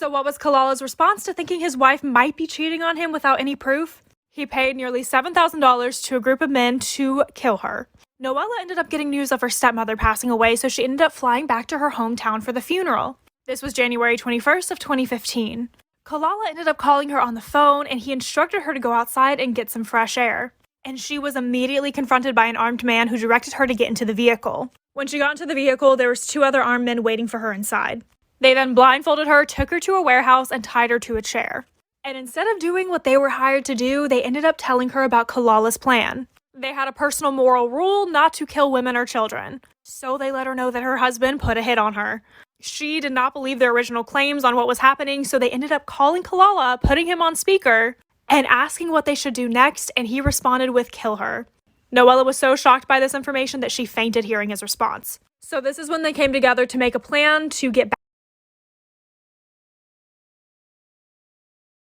So what was Kalala's response to thinking his wife might be cheating on him without any proof? He paid nearly $7,000 to a group of men to kill her. Noella ended up getting news of her stepmother passing away, so she ended up flying back to her hometown for the funeral. This was January 21st of 2015. Kalala ended up calling her on the phone, and he instructed her to go outside and get some fresh air. And she was immediately confronted by an armed man who directed her to get into the vehicle. When she got into the vehicle, there was 2 other armed men waiting for her inside. They then blindfolded her, took her to a warehouse, and tied her to a chair. And instead of doing what they were hired to do, they ended up telling her about Kalala's plan. They had a personal moral rule not to kill women or children. So they let her know that her husband put a hit on her. She did not believe their original claims on what was happening, so they ended up calling Kalala, putting him on speaker, and asking what they should do next, and he responded with kill her. Noella was so shocked by this information that she fainted hearing his response. So this is when they came together to make a plan to get back.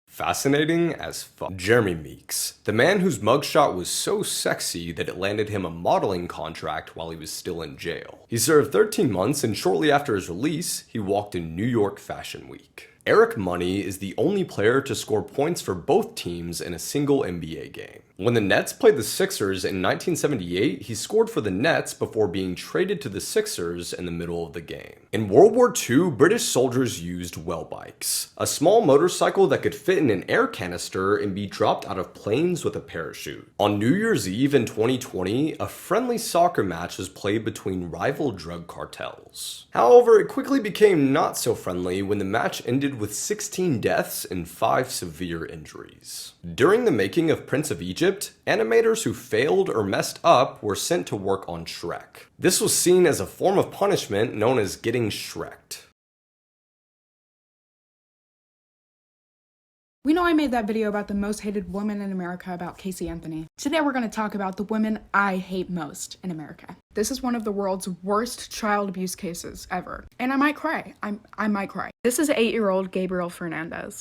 Fascinating as fuck. Jeremy Meeks, the man whose mugshot was so sexy that it landed him a modeling contract while he was still in jail. He served 13 months, and shortly after his release, he walked in New York Fashion Week. Eric Money is the only player to score points for both teams in a single NBA game. When the Nets played the Sixers in 1978, he scored for the Nets before being traded to the Sixers in the middle of the game. In World War II, British soldiers used well bikes, a small motorcycle that could fit in an air canister and be dropped out of planes with a parachute. On New Year's Eve in 2020, a friendly soccer match was played between rival drug cartels. However, it quickly became not so friendly when the match ended with 16 deaths and 5 severe injuries. During the making of Prince of Egypt, animators who failed or messed up were sent to work on Shrek. This was seen as a form of punishment known as getting Shrek'd. We know I made that video about the most hated woman in America about Casey Anthony. Today we're going to talk about the women I hate most in America. This is one of the world's worst child abuse cases ever. And I might cry. I might cry. This is 8-year-old Gabriel Fernandez.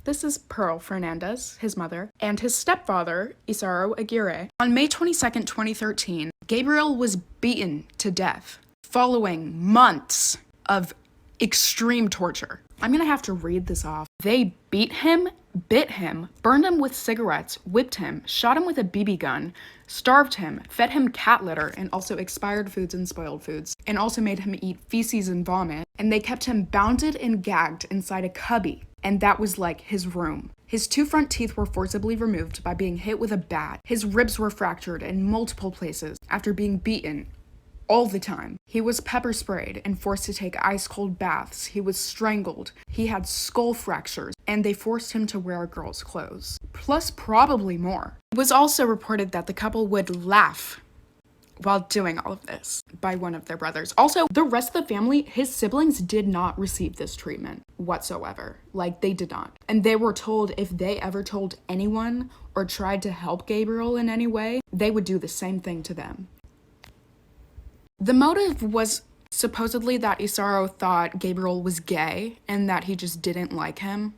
This is Pearl Fernandez, his mother, and his stepfather, Isaro Aguirre. On May 22nd, 2013, Gabriel was beaten to death following months of extreme torture. I'm gonna have to read this off. They beat him, bit him, burned him with cigarettes, whipped him, shot him with a BB gun, starved him, fed him cat litter and also expired foods and spoiled foods, and also made him eat feces and vomit. And they kept him bounded and gagged inside a cubby, and that was like his room. His 2 front teeth were forcibly removed by being hit with a bat. His ribs were fractured in multiple places after being beaten all the time. He was pepper sprayed and forced to take ice cold baths. He was strangled. He had skull fractures, and they forced him to wear girls' clothes. Plus probably more. It was also reported that the couple would laugh while doing all of this by one of their brothers. Also, the rest of the family, his siblings, did not receive this treatment whatsoever. Like, they did not. And they were told if they ever told anyone or tried to help Gabriel in any way, they would do the same thing to them. The motive was supposedly that Isaro thought Gabriel was gay and that he just didn't like him.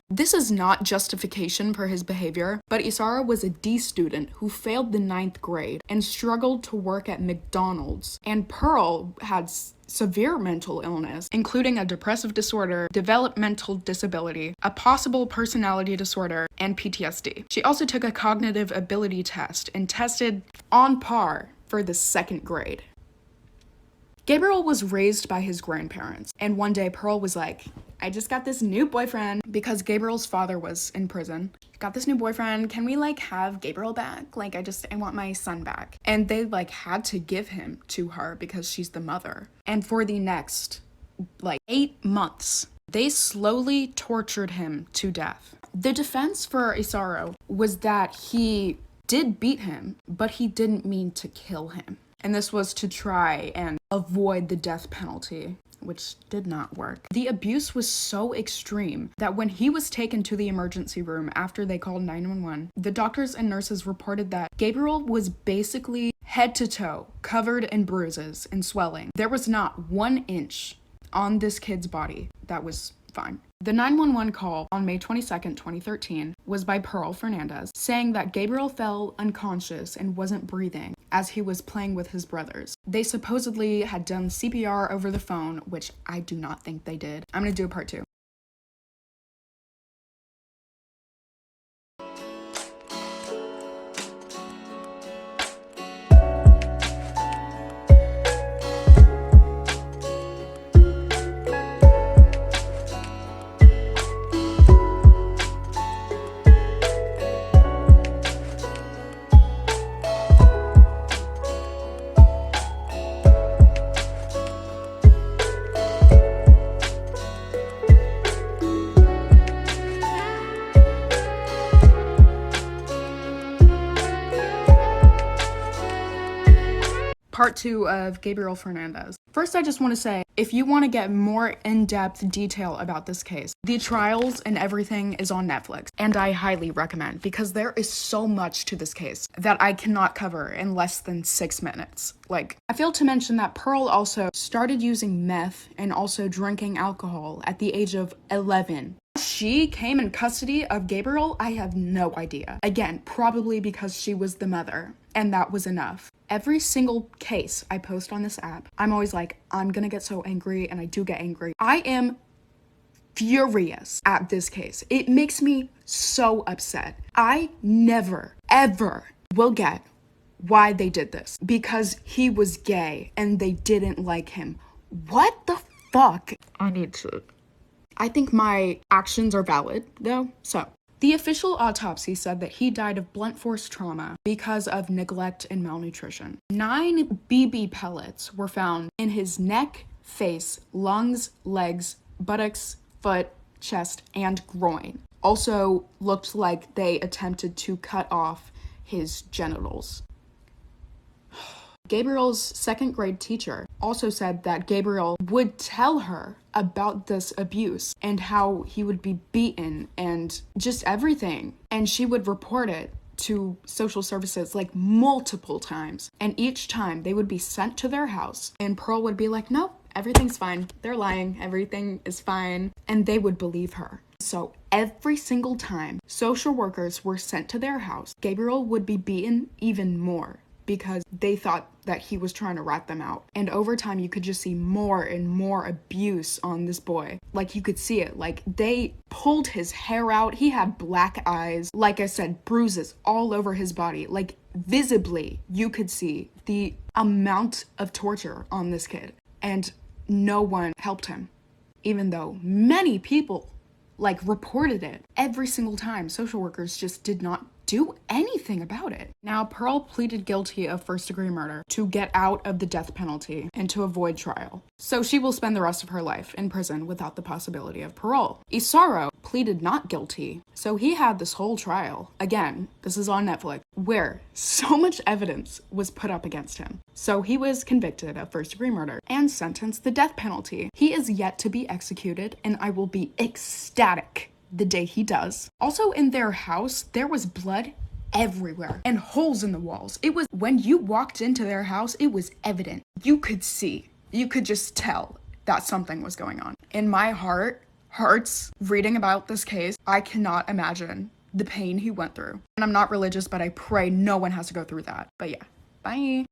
This is not justification for his behavior, but Isaro was a D student who failed the 9th grade and struggled to work at McDonald's. And Pearl had severe mental illness, including a depressive disorder, developmental disability, a possible personality disorder, and PTSD. She also took a cognitive ability test and tested on par for the 2nd grade. Gabriel was raised by his grandparents, and one day Pearl was like, I just got this new boyfriend, because Gabriel's father was in prison. Got this new boyfriend, can we have Gabriel back? I want my son back. And they had to give him to her because she's the mother. And for the next 8 months, they slowly tortured him to death. The defense for Isaro was that he did beat him, but he didn't mean to kill him. And this was to try and avoid the death penalty, which did not work. The abuse was so extreme that when he was taken to the emergency room after they called 911, the doctors and nurses reported that Gabriel was basically head to toe covered in bruises and swelling. There was not 1 inch on this kid's body that was fine. The 911 call on May 22nd, 2013 was by Pearl Fernandez, saying that Gabriel fell unconscious and wasn't breathing as he was playing with his brothers. They supposedly had done CPR over the phone, which I do not think they did. I'm gonna do a part 2. Part 2 of Gabriel Fernandez. First, I just want to say, if you want to get more in-depth detail about this case, the trials and everything is on Netflix, and I highly recommend, because there is so much to this case that I cannot cover in less than 6 minutes. Like, I failed to mention that Pearl also started using meth and also drinking alcohol at the age of 11. She came in custody of Gabriel, I have no idea. Again, probably because she was the mother, and that was enough. Every single case I post on this app, I'm always like, I'm gonna get so angry, and I do get angry. I am furious at this case. It makes me so upset. I never, ever will get why they did this. Because he was gay, and they didn't like him. What the fuck? I think my actions are valid, though, so. The official autopsy said that he died of blunt force trauma because of neglect and malnutrition. 9 BB pellets were found in his neck, face, lungs, legs, buttocks, foot, chest, and groin. Also looked like they attempted to cut off his genitals. Gabriel's second grade teacher also said that Gabriel would tell her about this abuse and how he would be beaten and just everything. And she would report it to social services like multiple times. And each time they would be sent to their house and Pearl would be like, no, everything's fine. They're lying. Everything is fine. And they would believe her. So every single time social workers were sent to their house, Gabriel would be beaten even more, because they thought that he was trying to rat them out. And over time, you could just see more and more abuse on this boy. Like, you could see it. Like, they pulled his hair out. He had black eyes. Like I said, bruises all over his body. Like, visibly, you could see the amount of torture on this kid. And no one helped him. Even though many people, reported it. Every single time, social workers just did not do anything about it. Now, Pearl pleaded guilty of first-degree murder to get out of the death penalty and to avoid trial. So she will spend the rest of her life in prison without the possibility of parole. Isaro pleaded not guilty, so he had this whole trial. Again, this is on Netflix, where so much evidence was put up against him. So he was convicted of first-degree murder and sentenced the death penalty. He is yet to be executed, and I will be ecstatic the day he does. Also, in their house, there was blood everywhere and holes in the walls. It was, when you walked into their house, it was evident. You could see, you could just tell that something was going on. And my heart hurts reading about this case. I cannot imagine the pain he went through. And I'm not religious, but I pray no one has to go through that. But yeah, bye.